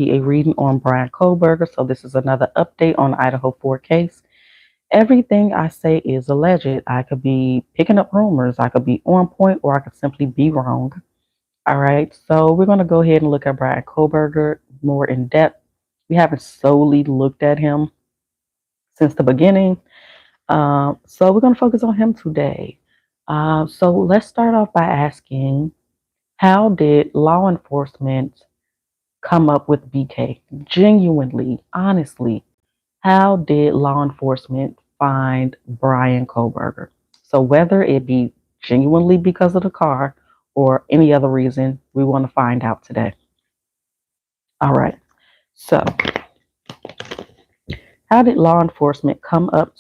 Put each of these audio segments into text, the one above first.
be a reading on Bryan Kohberger. So this is another update on the Idaho 4 case. Everything I say is alleged. I could be picking up rumors. I could be on point, or I could simply be wrong. All right. So we're going to go ahead and look at Bryan Kohberger more in depth. We haven't solely looked at him since the beginning. So we're going to focus on him today. So let's start off by asking, how did law enforcement come up with BK? Genuinely, honestly, how did law enforcement find Bryan Kohberger? So whether it be genuinely because of the car or any other reason, we want to find out today. All right. So how did law enforcement come up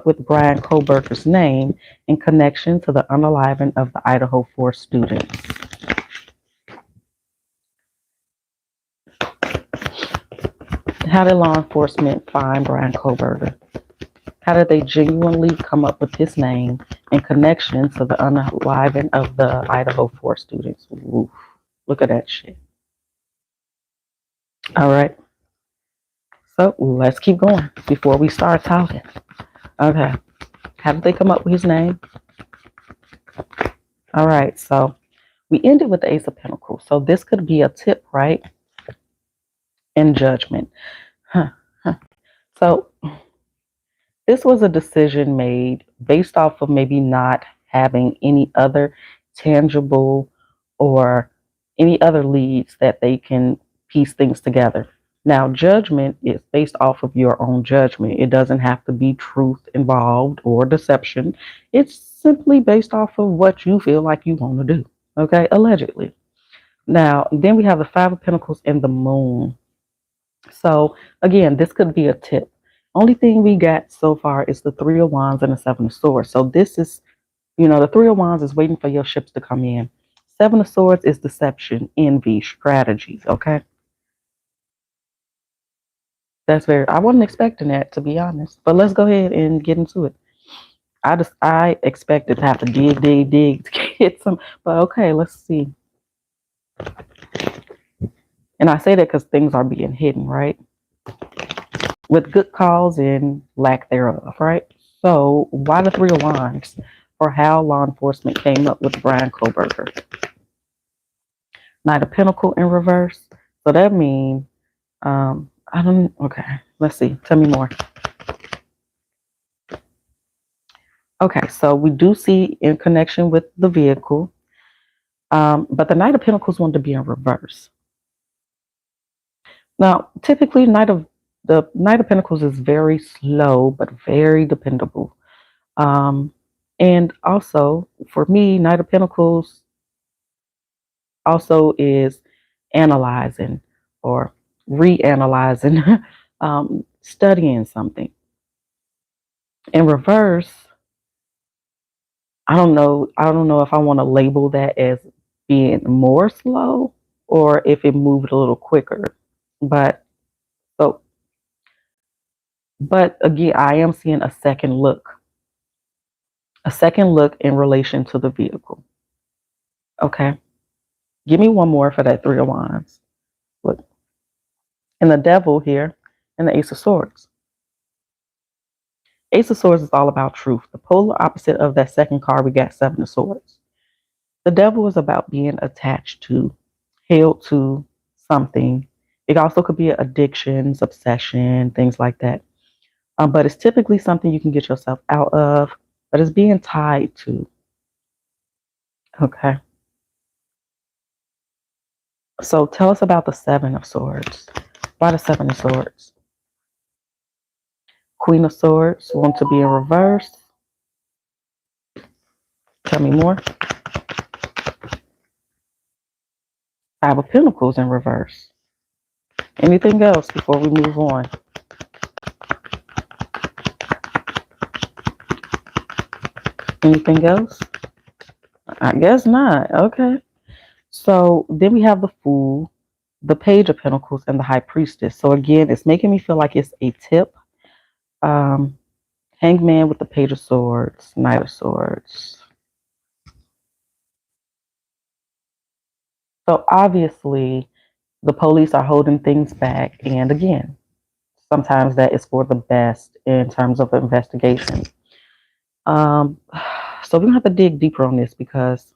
with Bryan Kohberger's name in connection to the unaliving of the Idaho 4 students? How did law enforcement find Bryan Kohberger? How did they genuinely come up with his name in connection to the unaliving of the Idaho 4 students? Oof, look at that shit. All right. So let's keep going before we start talking. Okay. How did they come up with his name? All right. So we ended with the Ace of Pentacles. So this could be a tip, right? In judgment. Huh. So this was a decision made based off of maybe not having any other tangible or any other leads that they can piece things together. Now, judgment is based off of your own judgment. It doesn't have to be truth involved or deception. It's simply based off of what you feel like you want to do. Okay, allegedly. Now, then we have the Five of Pentacles and the Moon. So again, this could be a tip. Only thing we got so far is the Three of Wands and the Seven of Swords. So this is, the Three of Wands is waiting for your ships to come in. Seven of Swords is deception, envy, strategies. Okay. I wasn't expecting that, to be honest. But let's go ahead and get into it. I expected to have to dig to get some, but okay, let's see. And I say that because things are being hidden, right? With good cause and lack thereof, right? So why the Three of Wands? Or how law enforcement came up with Bryan Kohberger. Knight of Pentacles in reverse. So that means, okay, let's see. Tell me more. Okay, so we do see in connection with the vehicle, but the Knight of Pentacles wanted to be in reverse. Now, typically, the Knight of Pentacles is very slow, but very dependable. And also, for me, Knight of Pentacles also is analyzing or reanalyzing, studying something. In reverse, I don't know if I want to label that as being more slow or if it moved a little quicker. But again, I am seeing a second look in relation to the vehicle. Okay. Give me one more for that Three of Wands. Look. And the Devil here and the Ace of Swords. Ace of Swords is all about truth. The polar opposite of that second card, we got Seven of Swords. The Devil is about being attached to, held to something. It also could be addictions, obsession, things like that. But it's typically something you can get yourself out of, but it's being tied to. Okay. So tell us about the Seven of Swords. Why the Seven of Swords? Queen of Swords want to be in reverse. Tell me more. Five of Pentacles in reverse. Anything else before we move on? Anything else? I guess not. Okay. So then we have the Fool, the Page of Pentacles, and the High Priestess. So again, it's making me feel like it's a tip. Hangman with the Page of Swords, Knight of Swords. So obviously, The police are holding things back. And again, sometimes that is for the best in terms of investigation. Um, so we don't have to dig deeper on this because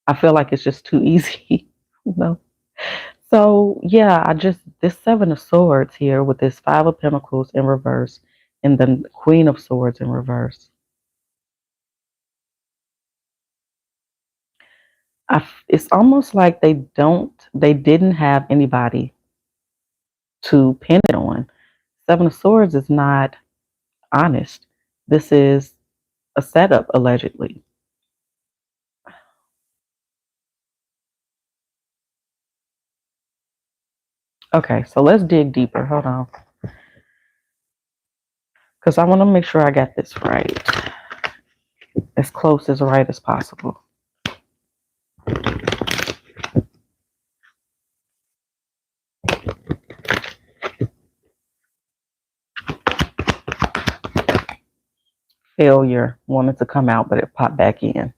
I feel like it's just too easy. you know. So yeah, this Seven of Swords here with this Five of Pentacles in reverse and the Queen of Swords in reverse. It's almost like they didn't have anybody to pin it on. Seven of Swords is not honest. This is a setup, allegedly. Okay, so let's dig deeper. Hold on. Because I want to make sure I got this right. As close as right as possible. Failure wanted to come out, but it popped back in.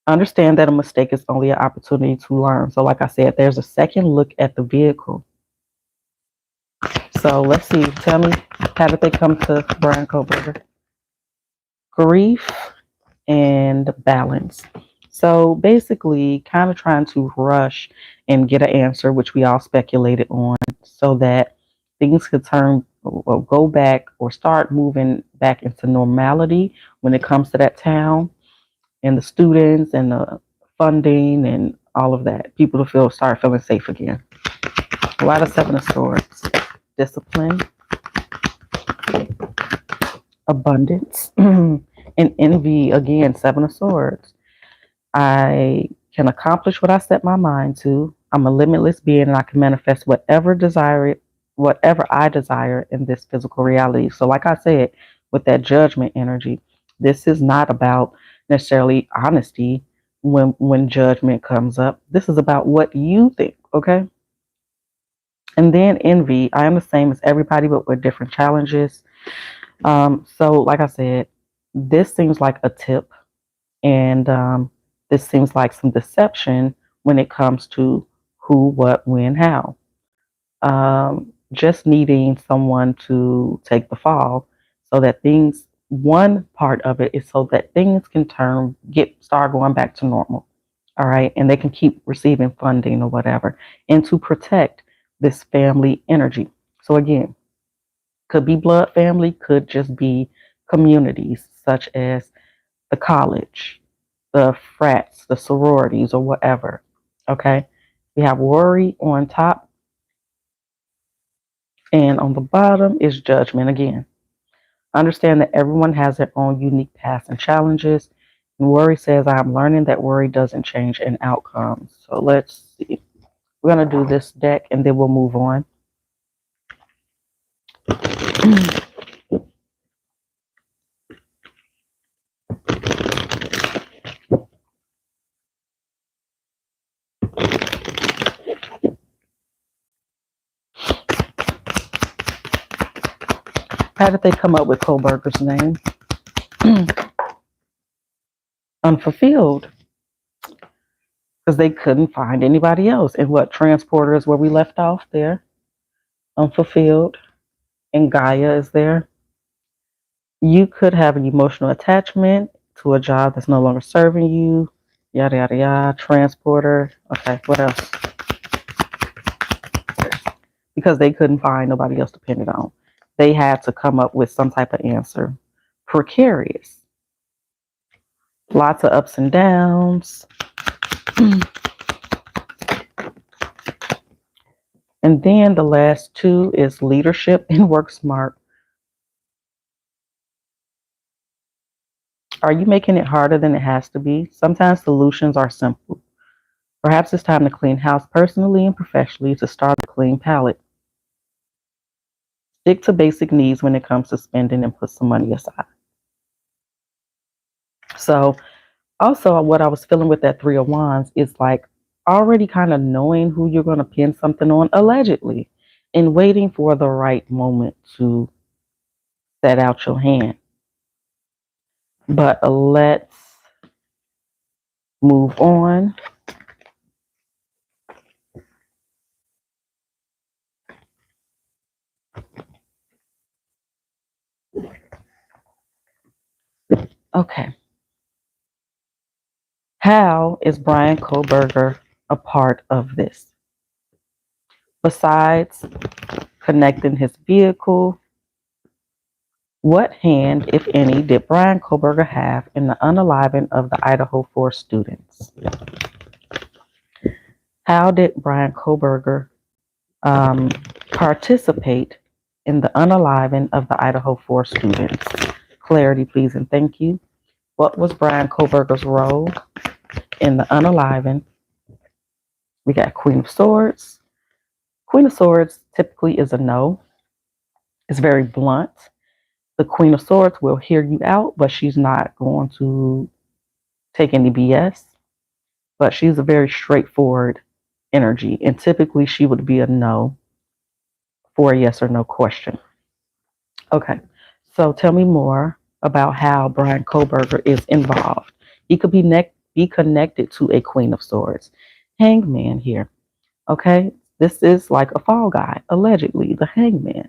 Understand that a mistake is only an opportunity to learn. So, like I said, there's a second look at the vehicle. So, let's see. Tell me, how did they come to Bryan Kohberger? Grief and balance. So, basically, kind of trying to rush and get an answer, which we all speculated on, so that things could turn or go back or start moving back into normality when it comes to that town and the students and the funding and all of that. People to start feeling safe again. A lot of Seven of Swords. Discipline, abundance, and envy. Again, Seven of Swords. I can accomplish what I set my mind to. I'm a limitless being and I can manifest whatever I desire in this physical reality. So like I said, with that judgment energy, this is not about necessarily honesty when judgment comes up. This is about what you think, okay? And then envy. I am the same as everybody, but with different challenges. So like I said, this seems like a tip, and this seems like some deception when it comes to who, what, when, how. Just needing someone to take the fall so that one part of it is so that things can start going back to normal. All right. And they can keep receiving funding or whatever, and to protect this family energy. So again, could be blood family, could just be communities such as the college, the frats, the sororities, or whatever. Okay. We have worry on top, and on the bottom is judgment again. Understand that everyone has their own unique paths and challenges. And worry says, I'm learning that worry doesn't change in outcomes. So let's see. We're going to do this deck and then we'll move on. How did they come up with Kohberger's name? Unfulfilled. Because they couldn't find anybody else. And what transporter is where we left off there? Unfulfilled. And Gaia is there. You could have an emotional attachment to a job that's no longer serving you. Yada, yada, yada. Transporter. Okay, what else? Because they couldn't find nobody else to pin it on. They had to come up with some type of answer. Precarious. Lots of ups and downs. And then the last two is leadership and work smart. Are you making it harder than it has to be? Sometimes solutions are simple. Perhaps it's time to clean house personally and professionally to start a clean palette. Stick to basic needs when it comes to spending and put some money aside. So also what I was feeling with that Three of Wands is like already kind of knowing who you're going to pin something on, allegedly, and waiting for the right moment to set out your hand. But let's Move on. Okay. How is Bryan Kohberger a part of this? Besides connecting his vehicle, what hand, if any, did Bryan Kohberger have in the unaliving of the Idaho 4 students? How did Bryan Kohberger participate in the unaliving of the Idaho 4 students? Clarity, please, and thank you. What was Bryan Kohberger's role in the unaliving? We got Queen of Swords. Queen of Swords typically is a no. It's very blunt. The Queen of Swords will hear you out, but she's not going to take any BS. But she's a very straightforward energy, and typically she would be a no for a yes or no question. Okay, so tell me more about how Bryan Kohberger is involved. He could be connected to a Queen of Swords. Hangman here. Okay, this is like a fall guy, allegedly, the Hangman.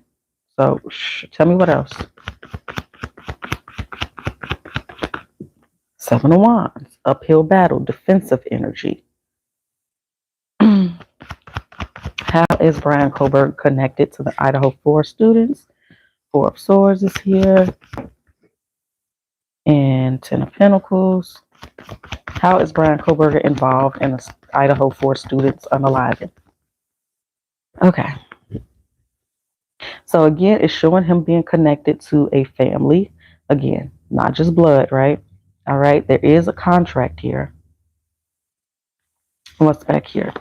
So tell me what else. Seven of Wands, uphill battle, defensive energy. How is Bryan Kohberger connected to the Idaho 4 students? Four of Swords is here. And Ten of Pentacles. How is Bryan Kohberger involved in the Idaho 4 students unaliving? Okay. So again, it's showing him being connected to a family. Again, not just blood, right? All right. There is a contract here. What's back here?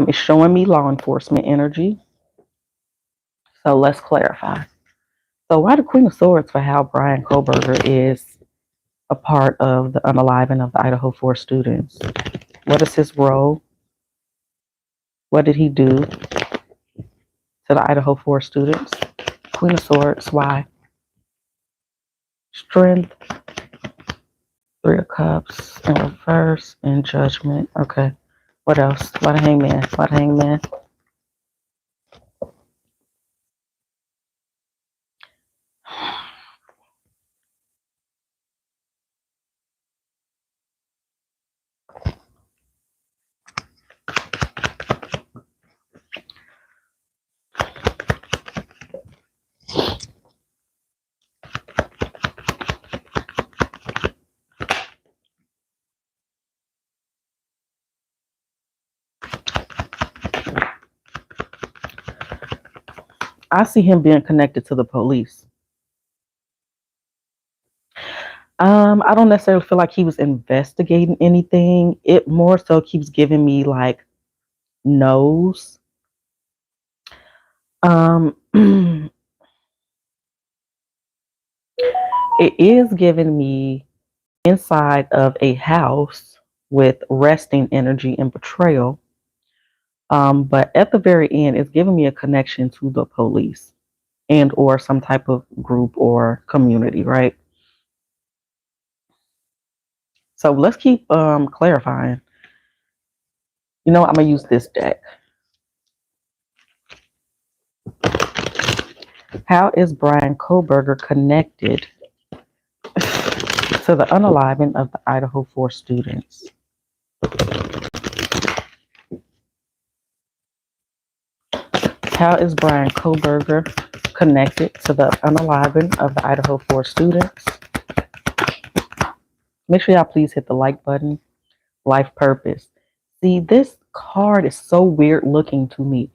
It's showing me law enforcement energy. So let's clarify. So why the Queen of Swords for how Bryan Kohberger is a part of the unaliving of the Idaho 4 students? What is his role? What did he do to the Idaho 4 students? Queen of Swords, why? Strength, Three of Cups in reverse, and Judgment. Okay. What else? Why the Hangman? Why the Hangman? I see him being connected to the police. I don't necessarily feel like he was investigating anything. It more so keeps giving me like no's. It is giving me inside of a house with resting energy and betrayal. But at the very end, it's giving me a connection to the police and or some type of group or community, right? So let's keep clarifying. You know, I'm gonna use this deck. How is Bryan Kohberger connected to the unaliving of the Idaho 4 students? How is Bryan Kohberger connected to the unaliving of the Idaho 4 students? Make sure y'all please hit the like button. Life purpose. See, this card is so weird looking to me.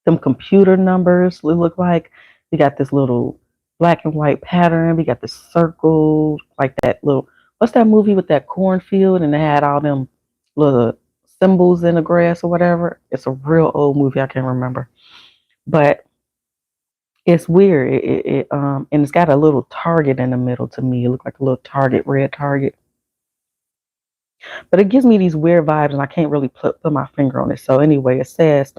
Them computer numbers look like we got this little black and white pattern. We got this circle, like that little, what's that movie with that cornfield and they had all them little symbols in the grass or whatever? It's a real old movie. I can't remember. But it's weird. And it's got a little target in the middle to me. It looked like a little target, red target. But it gives me these weird vibes and I can't really put my finger on it. So anyway, it says,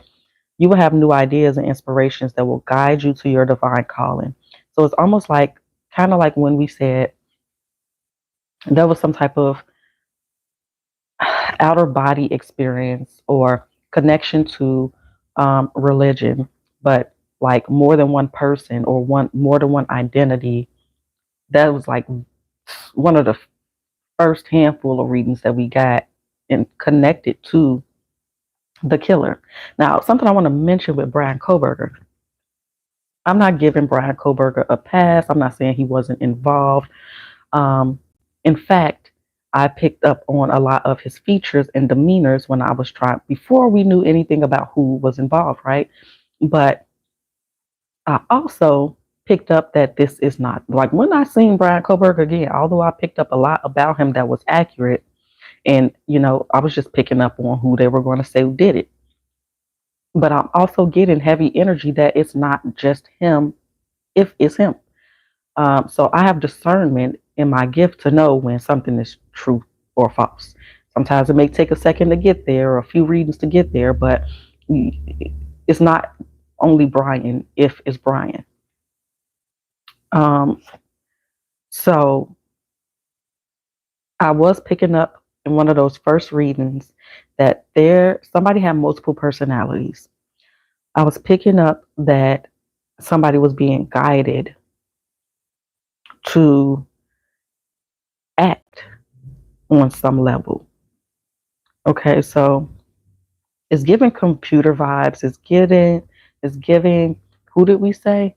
You will have new ideas and inspirations that will guide you to your divine calling. So it's almost like, kind of like when we said there was some type of outer body experience or connection to religion, but like more than one person or more than one identity. That was like one of the first handful of readings that we got and connected to the killer. Now, something I want to mention with Bryan Kohberger. I'm not giving Bryan Kohberger a pass. I'm not saying he wasn't involved. Um, in fact, I picked up on a lot of his features and demeanors when I was trying, before we knew anything about who was involved, right? But I also picked up that this is not, like when I seen Bryan Kohberger again, although I picked up a lot about him that was accurate, and I was just picking up on who they were going to say who did it. But I'm also getting heavy energy that it's not just him, if it's him. So I have discernment in my gift to know when something is true or false. Sometimes it may take a second to get there or a few readings to get there, but it's not only Bryan if it's Bryan. So I was picking up in one of those first readings that somebody had multiple personalities. I was picking up that somebody was being guided to act on some level. Okay, so it's giving computer vibes. It's giving, who did we say?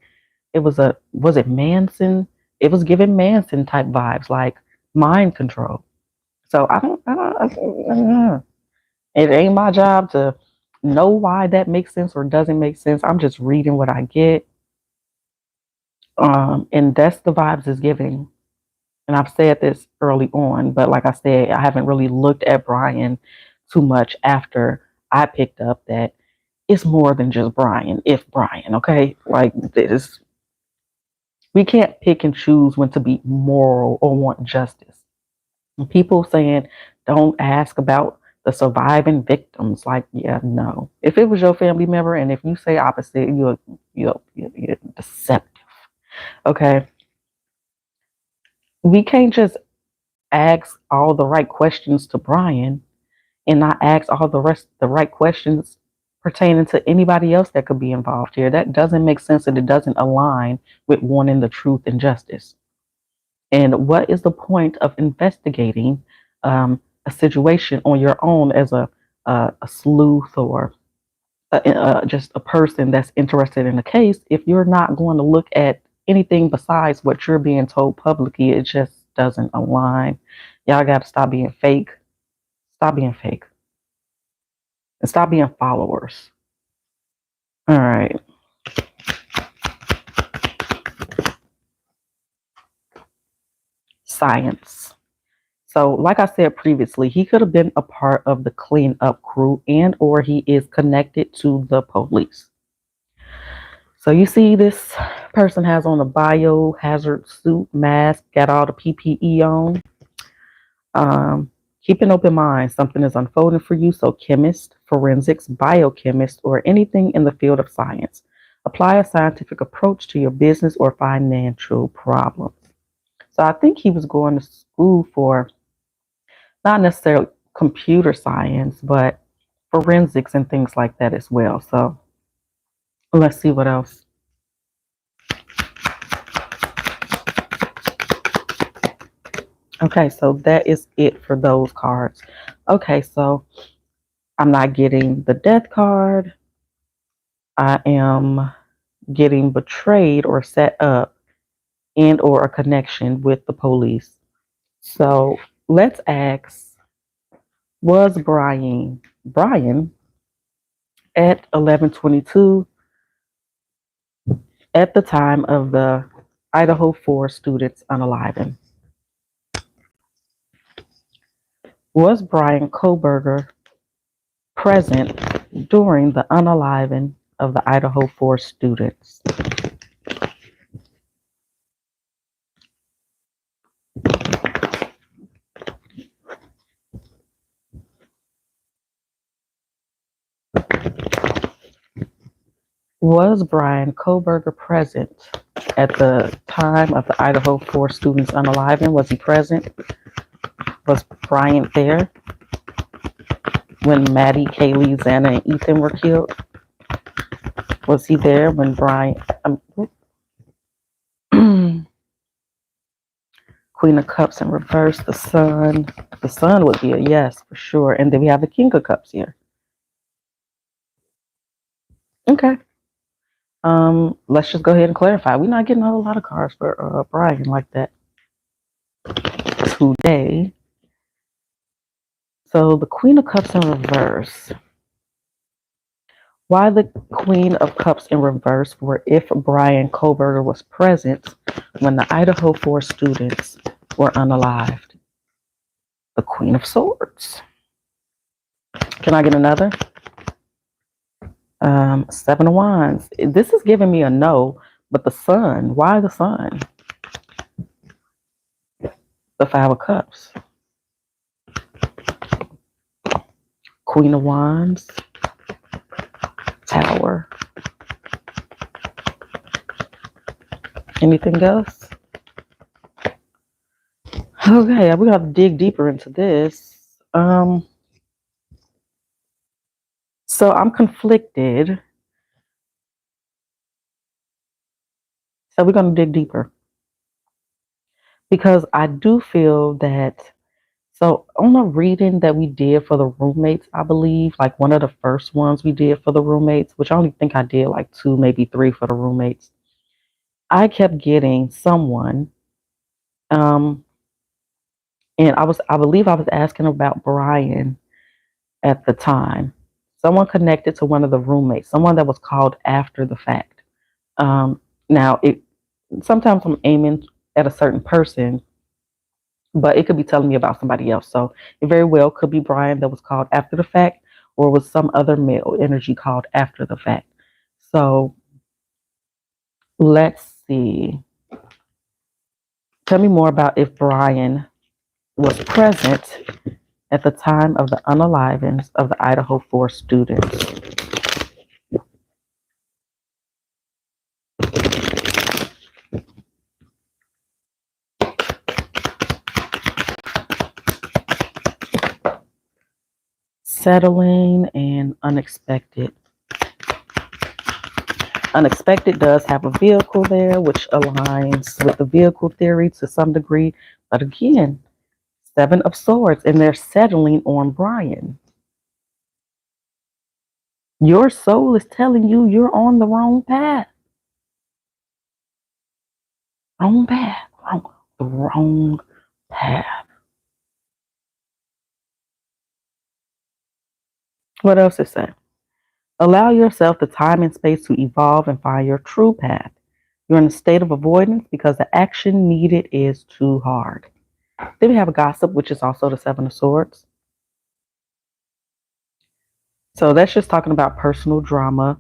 Was it Manson? It was giving Manson type vibes, like mind control. So I don't. It ain't my job to know why that makes sense or doesn't make sense. I'm just reading what I get. And that's the vibes it's giving. And I've said this early on, but like I said, I haven't really looked at Bryan too much after I picked up that it's more than just Bryan, if Bryan, okay? Like this, we can't pick and choose when to be moral or want justice. And people saying, don't ask about the surviving victims. Like, yeah, no. If it was your family member and if you say opposite, you're deceptive. Okay. We can't just ask all the right questions to Bryan and not ask all the right questions pertaining to anybody else that could be involved here. That doesn't make sense and it doesn't align with wanting the truth and justice. And what is the point of investigating a situation on your own as a sleuth or just a person that's interested in a case if you're not going to look at anything besides what you're being told publicly? It just doesn't align. Y'all got to stop being fake. Stop being fake. And stop being followers. All right. Science. So, like I said previously, he could have been a part of the cleanup crew and or he is connected to the police. So you see this person has on a biohazard suit, mask, got all the PPE on. Keep an open mind. Something is unfolding for you. So chemist, forensics, biochemist, or anything in the field of science. Apply a scientific approach to your business or financial problems. So I think he was going to school for not necessarily computer science, but forensics and things like that as well. So let's see what else. Okay, so that is it for those cards. Okay, so I'm not getting the death card. I am getting betrayed or set up and or a connection with the police. So let's ask, was Bryan at 11:22 at the time of the Idaho 4 students unaliving? Was Bryan Kohberger present during the unaliving of the Idaho 4 students? Was Bryan Kohberger present at the time of the Idaho 4 students unaliving? Was he present? Was Bryant there when Maddie, Kaylee, Xana, and Ethan were killed? Was he there when Queen of Cups in reverse, the Sun. The Sun would be a yes for sure. And then we have the King of Cups here. Okay. Let's just go ahead and clarify. We're not getting a whole lot of cards for Bryan like that today. So the Queen of Cups in reverse. Why the Queen of Cups in reverse? For if Bryan Kohberger was present when the Idaho 4 students were unalived. The Queen of Swords. Can I get another? Seven of Wands. This is giving me a no, but the Sun. Why the Sun? The Five of Cups. Queen of Wands. Tower. Anything else? Okay, we're gonna have to dig deeper into this. So I'm conflicted. So we're gonna dig deeper. Because I do feel that, so on the reading that we did for the roommates, I believe, like one of the first ones we did for the roommates, which I only think I did like 2, maybe 3 for the roommates, I kept getting someone, and I believe I was asking about Bryan at the time. Someone connected to one of the roommates, someone that was called after the fact. Now, sometimes I'm aiming at a certain person, but it could be telling me about somebody else. So it very well could be Bryan that was called after the fact, or was some other male energy called after the fact. So let's see. Tell me more about if Bryan was present at the time of the unalivings of the Idaho 4 students. Settling and unexpected. Unexpected does have a vehicle there, which aligns with the vehicle theory to some degree. But again, 7 of Swords, and they're settling on Bryan. Your soul is telling you you're on the wrong path. Wrong path. The wrong path. What else is it? Allow yourself the time and space to evolve and find your true path. You're in a state of avoidance because the action needed is too hard. Then we have a gossip, which is also the 7 of Swords. So that's just talking about personal drama.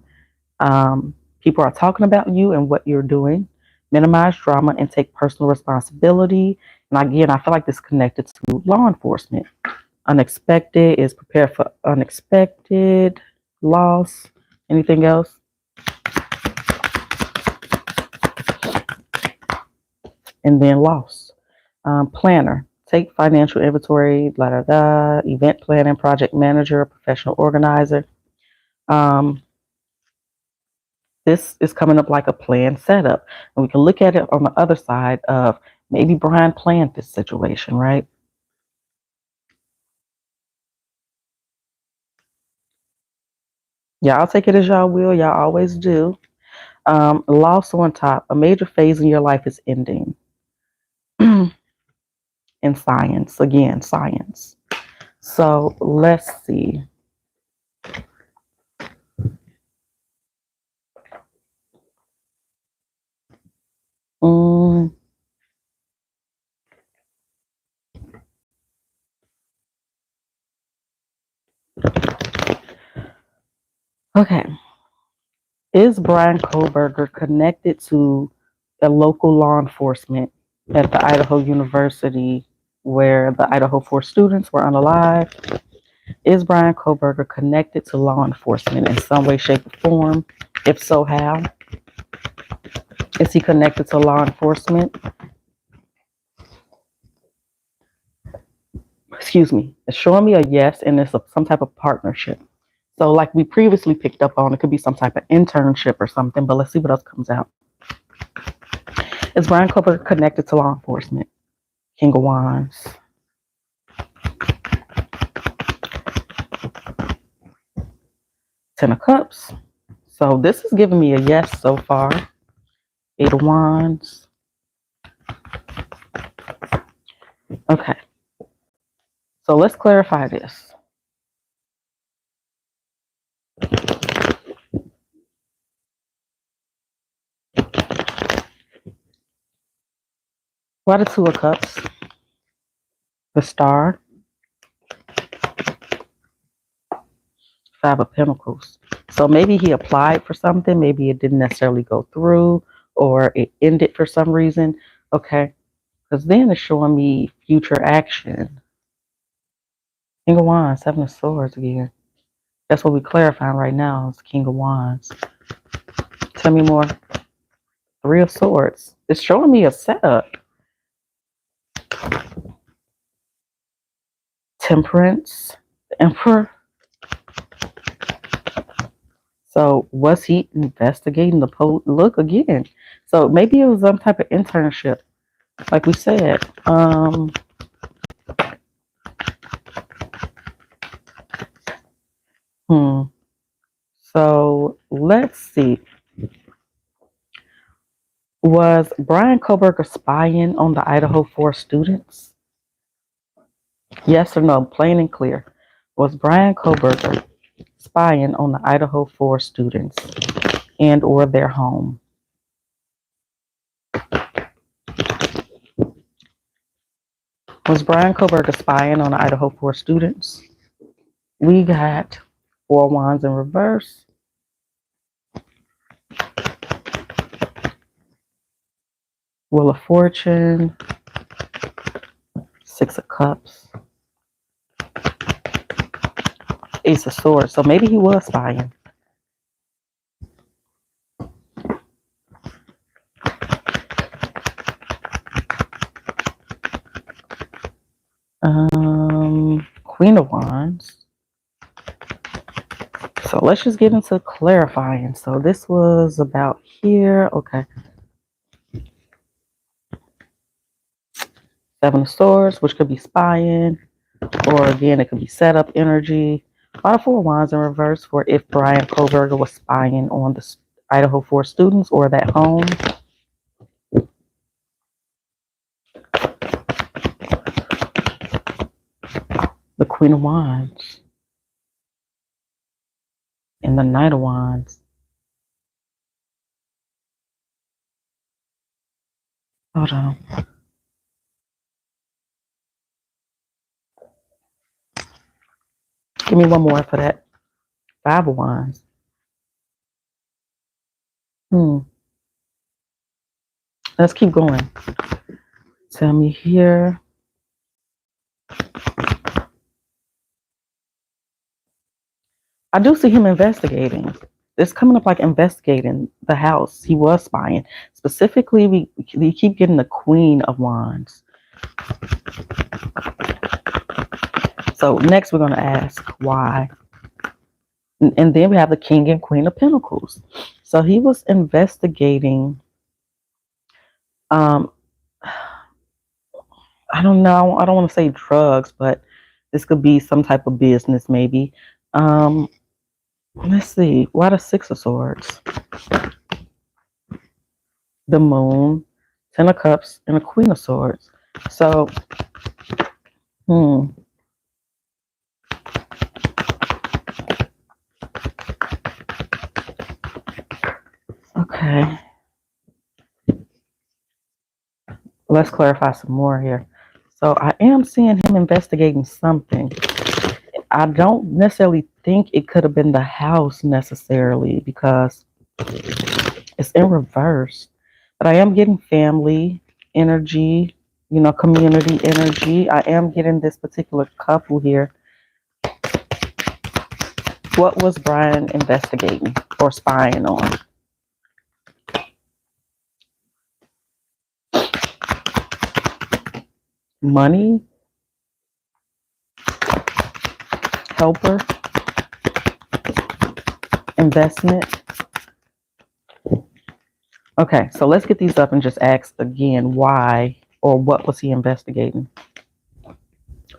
People are talking about you and what you're doing. Minimize drama and take personal responsibility. And again, I feel like this is connected to law enforcement. Unexpected is prepare for unexpected loss. Anything else? And then loss. Planner. Take financial inventory, blah, blah, blah. Event planning, project manager, professional organizer. This is coming up like a planned setup. And we can look at it on the other side of maybe Bryan planned this situation, right? Y'all take it as y'all will. Y'all always do. Loss on top. A major phase in your life is ending. In science. Again, science. So let's see. Okay. Is Bryan Kohberger connected to a local law enforcement at the Idaho University where the Idaho 4 students were unalived? Is Bryan Kohberger connected to law enforcement in some way, shape, or form? If so, how? Is he connected to law enforcement? Excuse me. It's showing me a yes, and it's some type of partnership. So like we previously picked up on, it could be some type of internship or something, but let's see what else comes out. Is Bryan Kohberger connected to law enforcement? King of Wands. Ten of Cups. So this is giving me a yes so far. Eight of Wands. Okay. So let's clarify this. Why the Two of Cups? The Star. Five of Pentacles. So maybe he applied for something. Maybe it didn't necessarily go through, or it ended for some reason. Okay. Because then it's showing me future action. King of Wands, Seven of Swords again. That's what we're clarifying right now. Is King of Wands. Tell me more. Three of Swords. It's showing me a setup. Temperance. The Emperor. So was he investigating the look again? So maybe it was some type of internship, like we said. So let's see. Was Bryan Kohberger spying on the Idaho 4 students? Yes or no? Plain and clear. Was Bryan Kohberger spying on the Idaho 4 students and or their home? Was Bryan Kohberger spying on the Idaho 4 students? We got Four of Wands in reverse. Wheel of Fortune. Six of Cups. Ace of Swords. So maybe he was spying. Queen of Wands. So let's just get into clarifying. So this was about here. Okay. Seven of Swords, which could be spying, or again, it could be setup energy. A lot of Four of Wands in reverse for if Bryan Kohberger was spying on the Idaho 4 students or that home. The Queen of Wands. And the Knight of Wands. Hold on. Give me one more for that. Five of Wands. Let's keep going. Tell me here. I do see him investigating. It's coming up like investigating the house. He was spying. Specifically, we keep getting the Queen of Wands. So next we're going to ask why. And then we have the King and Queen of Pentacles. So he was investigating, I don't know, I don't want to say drugs, but this could be some type of business maybe. Let's see, why the Six of Swords? The Moon, Ten of Cups, and the Queen of Swords. So, okay. Let's clarify some more here. So I am seeing him investigating something. I don't necessarily think it could have been the house necessarily because it's in reverse. But I am getting family energy, community energy. I am getting this particular couple here. What was Bryan investigating or spying on? Money, helper, investment. Okay, so let's get these up and just ask again why or what was he investigating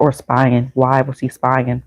or spying? Why was he spying?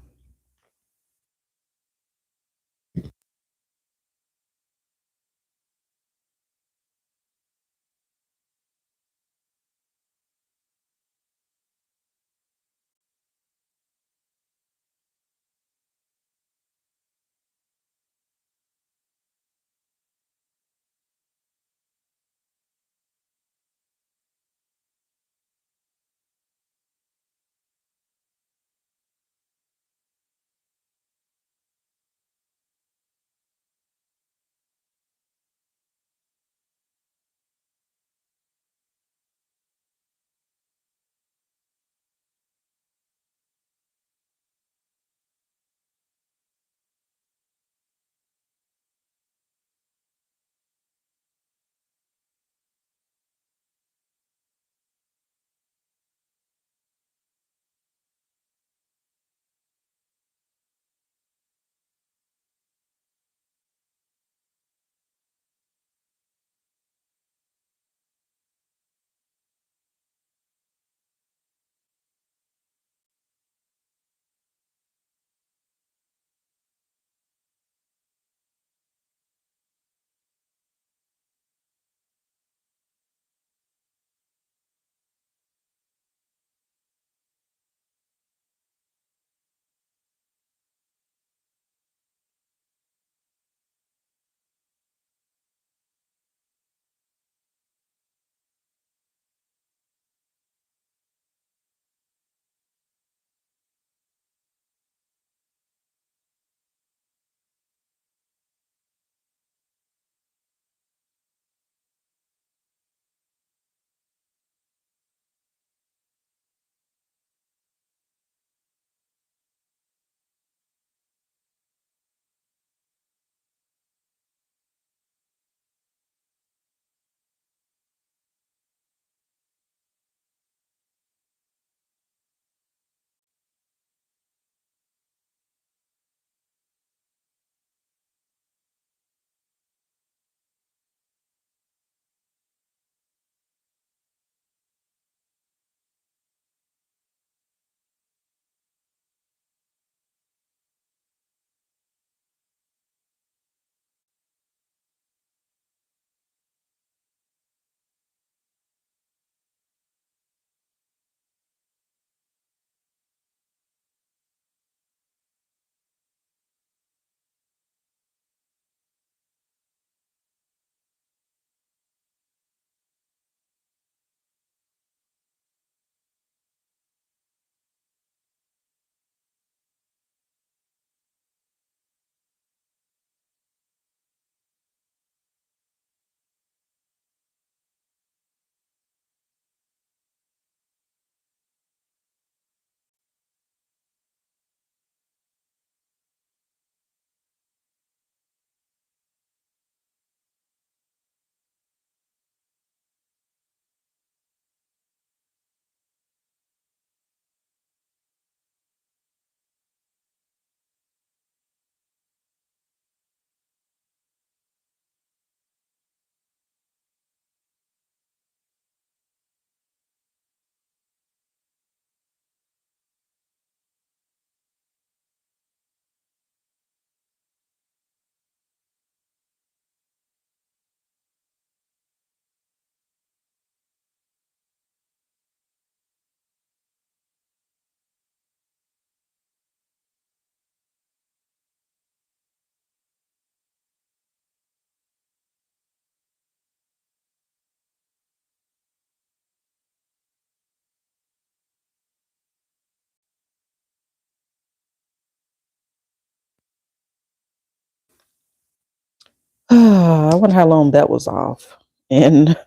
I wonder how long that was off and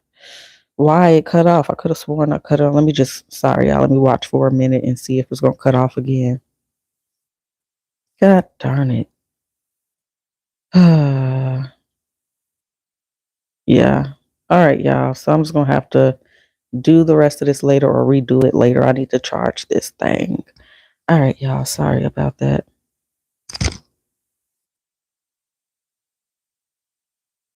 why it cut off. I could have sworn I cut it off. Sorry, y'all. Let me watch for a minute and see if it's going to cut off again. God darn it. Yeah. All right, y'all. So I'm just going to have to do the rest of this later or redo it later. I need to charge this thing. All right, y'all. Sorry about that.